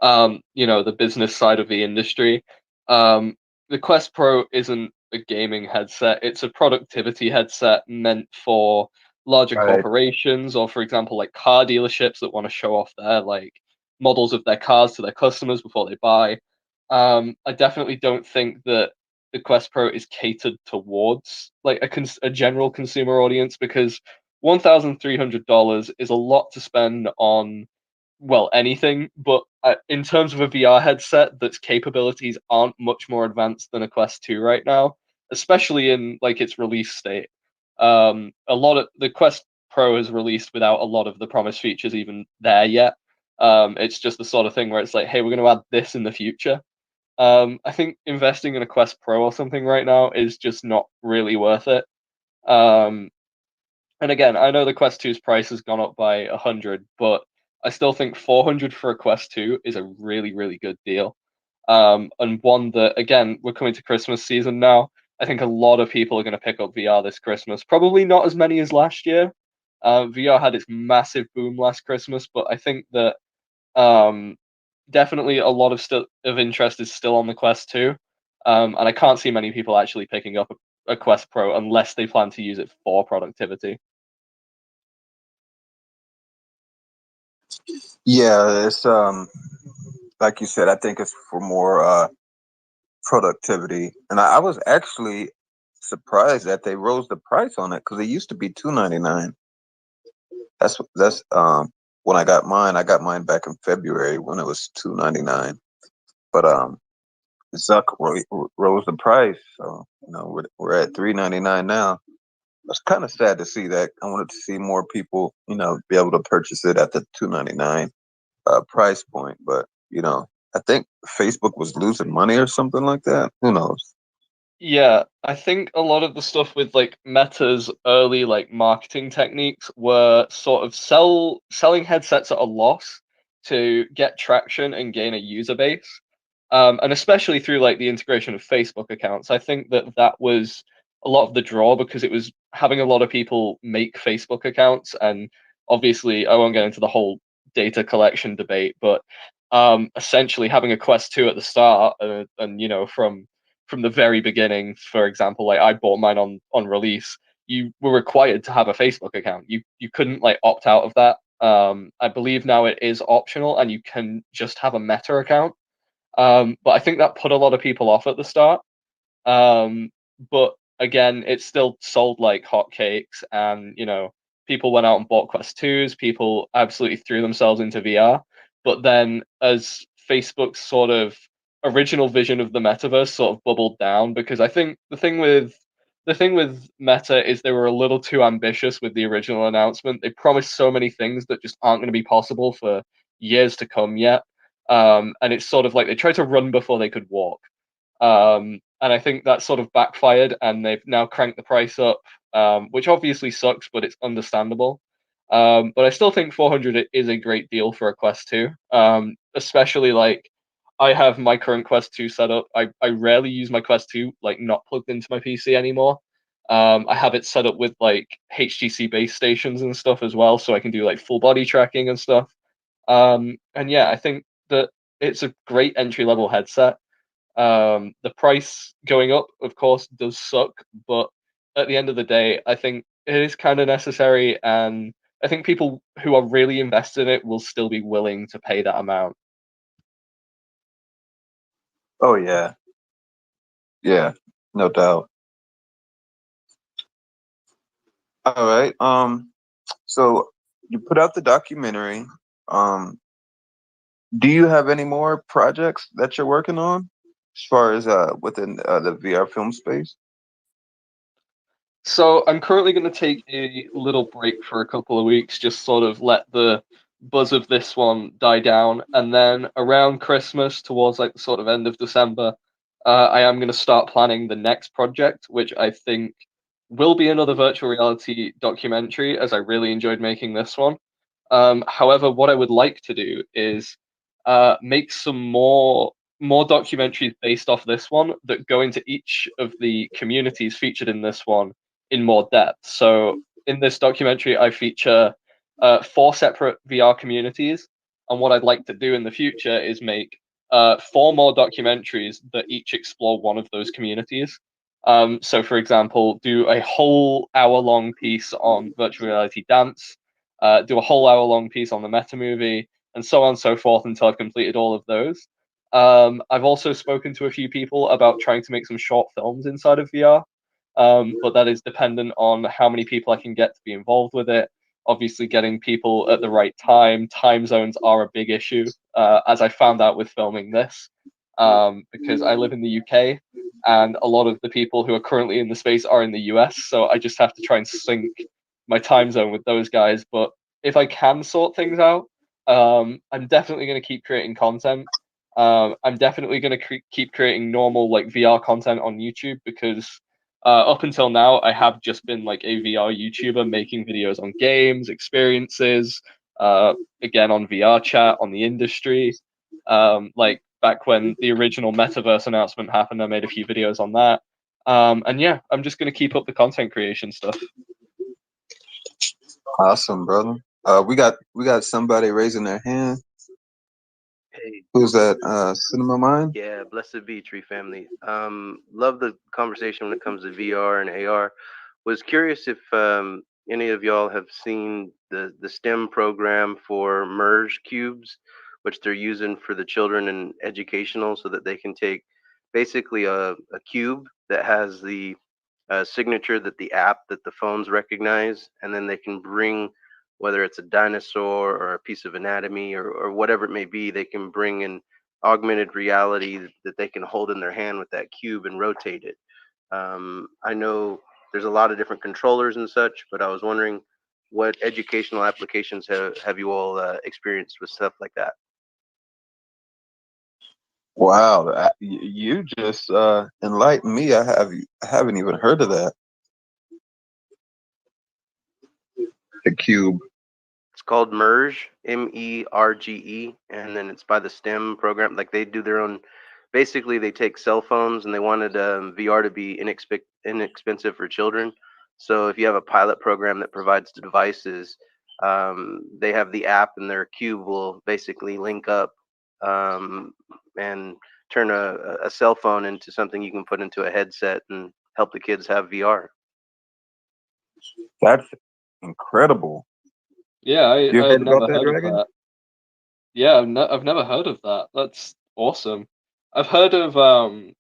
the business side of the industry. The Quest Pro isn't a gaming headset; it's a productivity headset meant for larger Right. corporations, or for example, like car dealerships that want to show off their like models of their cars to their customers before they buy. I definitely don't think that the Quest Pro is catered towards like a general consumer audience, because $1,300 is a lot to spend on, well, anything. But in terms of a VR headset that's capabilities aren't much more advanced than a Quest 2 right now, especially in like its release state. A lot of the Quest Pro is released without a lot of the promised features even there yet. It's just the sort of thing where it's like, hey, we're going to add this in the future. I think investing in a Quest Pro or something right now is just not really worth it. Um, and again, I know the Quest 2's price has gone up by 100, but I still think 400 for a Quest 2 is a really, really good deal. and one that, again, we're coming to Christmas season now. I think a lot of people are going to pick up VR this Christmas. Probably not as many as last year. VR had its massive boom last Christmas, but I think that definitely a lot of interest is still on the Quest 2. And I can't see many people actually picking up a Quest Pro unless they plan to use it for productivity. Yeah, it's like you said, I think it's for more productivity. And I was actually surprised that they rose the price on it because it used to be $299. That's when I got mine. I got mine back in February when it was $299. But Zuck rose the price, so we're at $399 now. It's kind of sad to see that. I wanted to see more people, be able to purchase it at the $299 price point. But I think Facebook was losing money or something like that. Who knows? Yeah, I think a lot of the stuff with like Meta's early like marketing techniques were sort of selling headsets at a loss to get traction and gain a user base. And especially through like the integration of Facebook accounts. I think that was a lot of the draw because it was having a lot of people make Facebook accounts, and obviously I won't get into the whole data collection debate, but essentially having a Quest 2 at the start, and from the very beginning, for example, like I bought mine on release, you were required to have a Facebook account. You couldn't like opt out of that. I believe now it is optional and you can just have a Meta account. But I think that put a lot of people off at the start. But again, it still sold like hotcakes, and people went out and bought Quest 2s. People absolutely threw themselves into VR. But then, as Facebook's sort of original vision of the metaverse sort of bubbled down, because I think the thing with Meta is they were a little too ambitious with the original announcement. They promised so many things that just aren't going to be possible for years to come yet. And it's sort of like they tried to run before they could walk. And I think that sort of backfired, and they've now cranked the price up, which obviously sucks, but it's understandable. But I still think 400 is a great deal for a Quest 2, especially like I have my current Quest 2 set up. I rarely use my Quest 2 like not plugged into my PC anymore. I have it set up with like HTC base stations and stuff as well, so I can do like full body tracking and stuff. And yeah, I think that it's a great entry level headset. The price going up, of course, does suck, but at the end of the day, I think it is kind of necessary, and I think people who are really invested in it will still be willing to pay that amount. Oh yeah, no doubt. All right. So you put out the documentary. Um, do you have any more projects that you're working on as far as within the VR film space? So I'm currently going to take a little break for a couple of weeks, just sort of let the buzz of this one die down, and then around Christmas, towards like the sort of end of December, I am going to start planning the next project, which I think will be another virtual reality documentary, as I really enjoyed making this one. However, what I would like to do is make some more documentaries based off this one that go into each of the communities featured in this one in more depth. So in this documentary, I feature 4 separate VR communities, and what I'd like to do in the future is make 4 more documentaries that each explore one of those communities. So, for example, do a whole hour-long piece on virtual reality dance, do a whole hour-long piece on the meta movie, and so on and so forth until I've completed all of those. I've also spoken to a few people about trying to make some short films inside of VR, but that is dependent on how many people I can get to be involved with it. Obviously, getting people at the right time zones are a big issue, as I found out with filming this, because I live in the UK and a lot of the people who are currently in the space are in the US, so I just have to try and sync my time zone with those guys. But if I can sort things out, I'm definitely going to keep creating content. I'm definitely going to keep creating normal like VR content on YouTube, because up until now I have just been like a VR YouTuber making videos on games, experiences, again on VRChat, on the industry. Like back when the original metaverse announcement happened. I made a few videos on that. And yeah, I'm just gonna keep up the content creation stuff. Awesome, brother. We got somebody raising their hand. Hey, Who's that? Cinema Mind? yeah, blessed be Tree Family. Love the conversation when it comes to VR and AR. Was curious if any of y'all have seen the STEM program for Merge cubes, which they're using for the children in educational, so that they can take basically a cube that has the signature that the app that the phones recognize, and then they can bring, whether it's a dinosaur or a piece of anatomy or whatever it may be, they can bring in augmented reality that they can hold in their hand with that cube and rotate it. I know there's a lot of different controllers and such, but I was wondering what educational applications have you all experienced with stuff like that? Wow, you just enlightened me. I haven't even heard of that. The cube. It's called Merge, MERGE, and then it's by the STEM program. Like they do their own. Basically, they take cell phones and they wanted VR to be inexpensive for children. So if you have a pilot program that provides the devices, they have the app and their cube will basically link up and turn a cell phone into something you can put into a headset and help the kids have VR. That's incredible. Yeah, You I heard had about never that, heard of Dragon? that. Yeah, I've never heard of that. That's awesome. I've heard of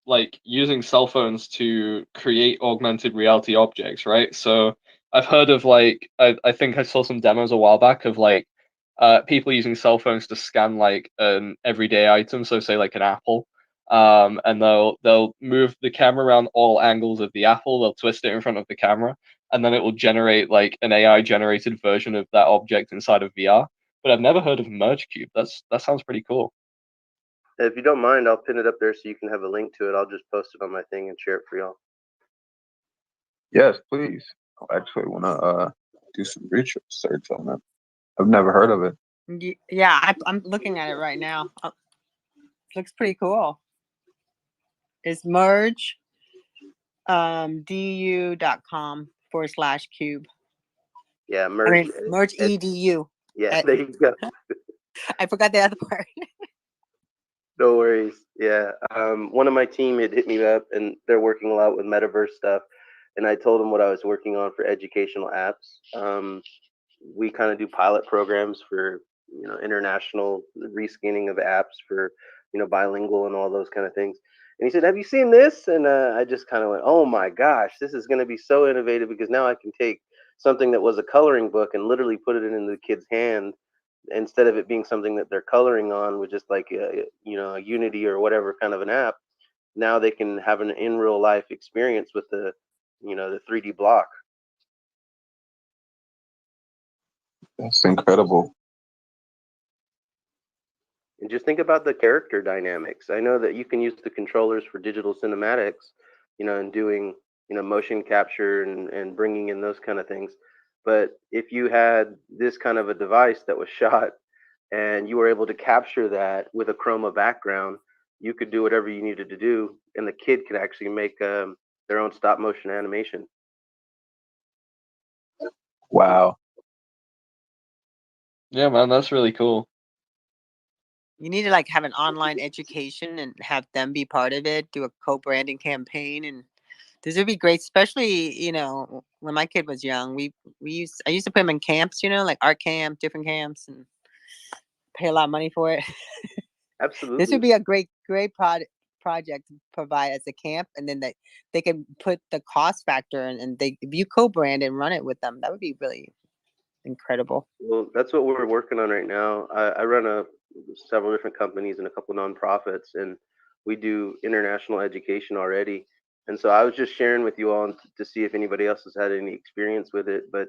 like using cell phones to create augmented reality objects, right? So I've heard of like I think I saw some demos a while back of like people using cell phones to scan like an everyday item, so say like an apple. And they'll move the camera around all angles of the apple, they'll twist it in front of the camera, and then it will generate like an AI generated version of that object inside of VR. But I've never heard of Merge Cube. That sounds pretty cool. If you don't mind, I'll pin it up there so you can have a link to it. I'll just post it on my thing and share it for y'all. Yes, please. I actually want to do some research on that. I've never heard of it. Yeah, I'm looking at it right now. Looks pretty cool. It's merge du.com/cube. Yeah, I mean, merge edu. Yeah, there you go. I forgot the other part. No worries. Yeah, one of my team had hit me up, and they're working a lot with metaverse stuff. And I told them what I was working on for educational apps. We kind of do pilot programs for international reskinning of apps for bilingual and all those kind of things. And he said, "Have you seen this?" And I just kind of went, "Oh my gosh, this is going to be so innovative because now I can take something that was a coloring book and literally put it in the kid's hand instead of it being something that they're coloring on with just like a Unity or whatever kind of an app. Now they can have an in real life experience with the 3D block." That's incredible. And just think about the character dynamics. I know that you can use the controllers for digital cinematics, and doing, motion capture and bringing in those kind of things. But if you had this kind of a device that was shot and you were able to capture that with a chroma background, you could do whatever you needed to do, and the kid could actually make their own stop motion animation. Wow. Yeah, man, that's really cool. You need to like have an online education and have them be part of it. Do a co-branding campaign, and this would be great. Especially when my kid was young, I used to put him in camps, like art camp, different camps, and pay a lot of money for it. Absolutely. This would be a great project to provide as a camp, and then they can put the cost factor and if you co-brand and run it with them, that would be really incredible. Well, that's what we're working on right now. I run several different companies and a couple nonprofits, and we do international education already. And so I was just sharing with you all to see if anybody else has had any experience with it. But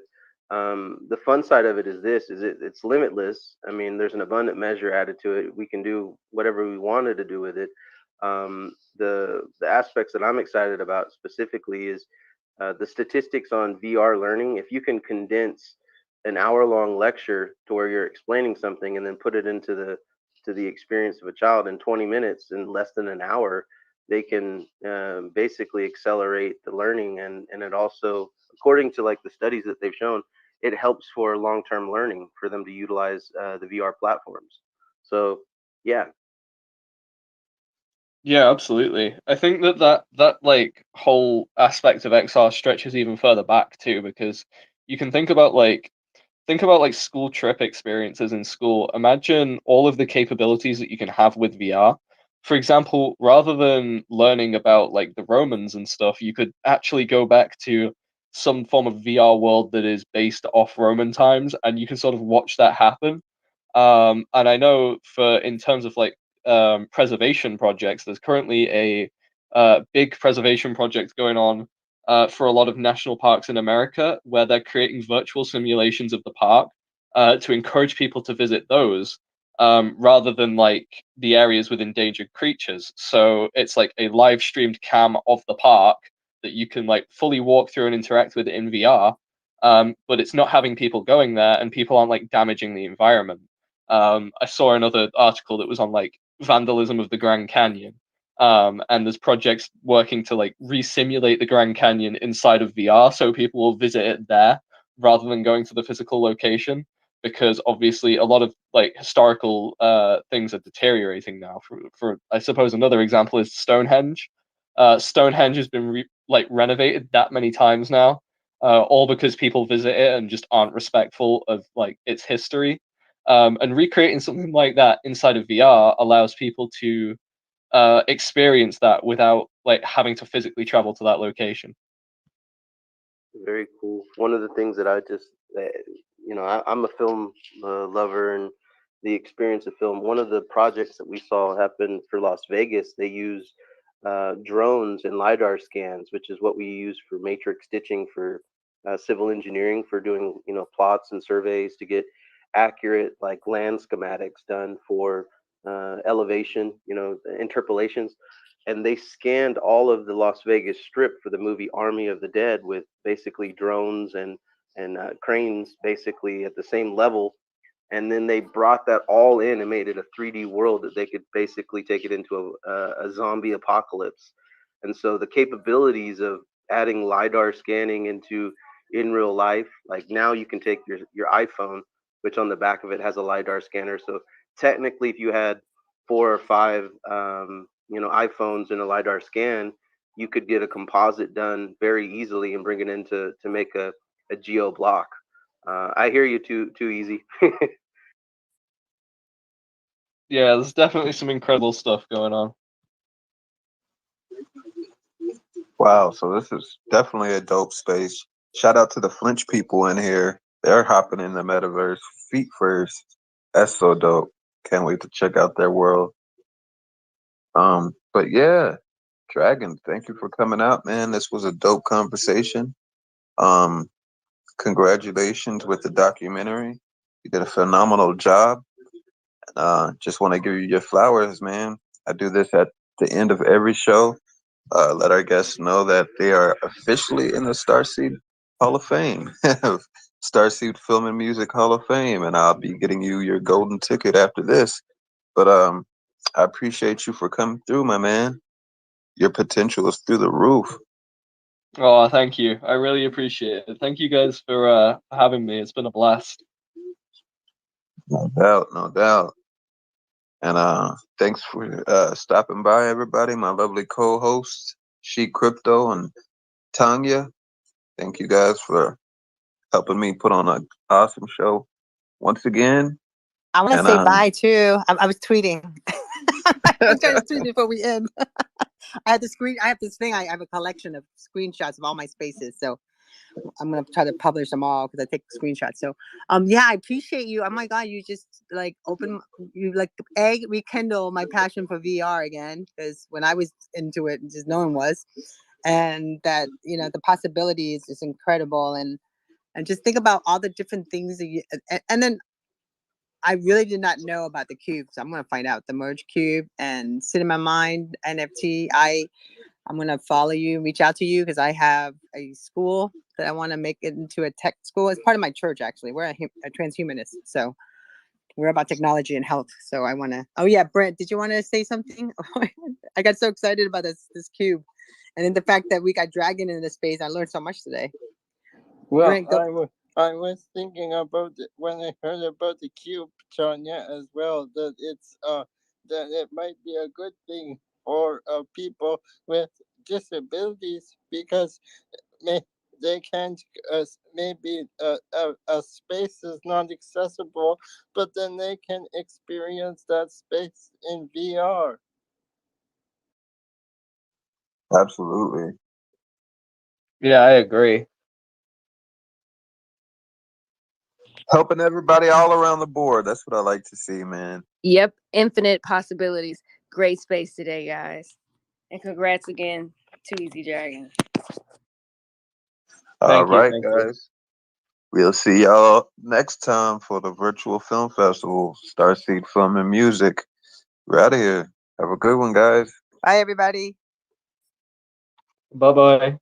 the fun side of it is it's limitless. I mean, there's an abundant measure added to it. We can do whatever we wanted to do with it. The aspects that I'm excited about specifically is the statistics on VR learning. If you can condense an hour-long lecture to where you're explaining something and then put it into to the experience of a child in 20 minutes, in less than an hour, they can basically accelerate the learning. And it also, according to like the studies that they've shown, it helps for long-term learning for them to utilize the VR platforms. So yeah. Yeah, absolutely. I think that like whole aspect of XR stretches even further back too, because you can think about like school trip experiences in school. Imagine all of the capabilities that you can have with VR. For example, rather than learning about like the Romans and stuff, you could actually go back to some form of VR world that is based off Roman times, and you can sort of watch that happen. And I know for in terms of like preservation projects, there's currently a big preservation project going on for a lot of national parks in America, where they're creating virtual simulations of the park to encourage people to visit those rather than like the areas with endangered creatures. So it's like a live streamed cam of the park that you can like fully walk through and interact with in VR. But it's not having people going there, and people aren't like damaging the environment. I saw another article that was on like vandalism of the Grand Canyon, and there's projects working to like re-simulate the Grand Canyon inside of VR, so people will visit it there rather than going to the physical location, because obviously a lot of like historical things are deteriorating now. For I suppose another example is Stonehenge. Stonehenge has been like renovated that many times now, all because people visit it and just aren't respectful of like its history. And recreating something like that inside of VR allows people to experience that without like having to physically travel to that location. Very cool. One of the things that I just, I'm a film lover, and the experience of film. One of the projects that we saw happen for Las Vegas, they use drones and LiDAR scans, which is what we use for matrix stitching for civil engineering, for doing, plots and surveys to get accurate like land schematics done for elevation, interpolations. And they scanned all of the Las Vegas Strip for the movie Army of the Dead with basically drones and cranes basically at the same level. And then they brought that all in and made it a 3D world that they could basically take it into a zombie apocalypse. And so the capabilities of adding LiDAR scanning into in real life, like now you can take your iPhone, which on the back of it has a LiDAR scanner. So technically, if you had 4 or 5 iPhones and a LiDAR scan, you could get a composite done very easily and bring it in to make a geo block. I hear you, too easy. Yeah, there's definitely some incredible stuff going on. Wow, so this is definitely a dope space. Shout out to the Flinch people in here. They're hopping in the metaverse feet first. That's so dope. Can't wait to check out their world. But yeah, Dragon, thank you for coming out, man. This was a dope conversation. Um, Congratulations with the documentary. You did a phenomenal job. Just want to give you your flowers, man. I do this at the end of every show. Let our guests know that they are officially in the Starseed Hall of Fame, Starseed Film and Music Hall of Fame, and I'll be getting you your golden ticket after this. But I appreciate you for coming through, my man. Your potential is through the roof. Oh, thank you. I really appreciate it. Thank you guys for having me. It's been a blast. No doubt, no doubt. And thanks for stopping by, everybody. My lovely co-hosts, She Crypto and Tanya. Thank you guys for helping me put on an awesome show once again. I want to say bye too. I was tweeting. I was trying to tweet before we end. I have this thing. I have a collection of screenshots of all my spaces. So I'm gonna try to publish them all because I take screenshots. So yeah, I appreciate you. Oh my god, you just like rekindle my passion for VR again, because when I was into it, just no one was. And that, the possibilities is incredible, and just think about all the different things that and then I really did not know about the cube, so I'm gonna find out the merge cube and Cinema Mind NFT. I'm going to follow you, reach out to you, because I have a school that I want to make it into a tech school. It's part of my church, actually. We're a transhumanist. So we're about technology and health. So I want to. Oh yeah, Brent, did you want to say something? I got so excited about this cube, and then the fact that we got Dragon in the space. I learned so much today. Well, Brent, go. I was thinking about it when I heard about the cube, Tanya, as well. That that it might be a good thing for people with disabilities because may, they can't maybe a space is not accessible, but then they can experience that space in VR. Absolutely. Yeah, I agree. Helping everybody all around the board. That's what I like to see, man. Yep, infinite possibilities. Great space today, guys. And congrats again to TwoEzDragon. All Thank you. right, Thank you. guys. We'll see y'all next time for the virtual film festival, Starseed Film and Music. We're out of here. Have a good one, guys. Bye, everybody. Bye bye.